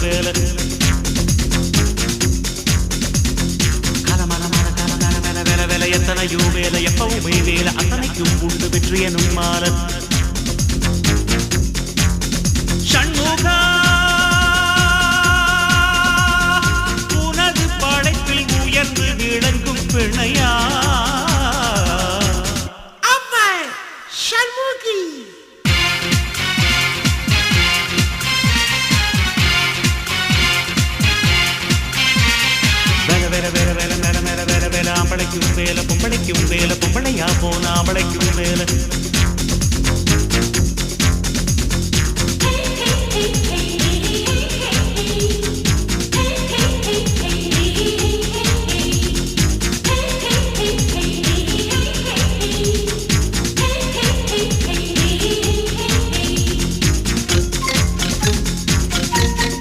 வேலை கலமலமான கலமல மேல வேலை வேலை எத்தனையோ வேலை எப்பவுமே வேலை அத்தனைக்கும் உண்டு வெற்றி எனும் மாலை ஷண்முகா உனது படைப்பில் உயர்ந்து விளங்கும் பிணையா ஆம்பளைக்கும் வேலை பொம்பளைக்கும் வேலை பொம்பளையா போன ஆம்பளைக்கும் வேலை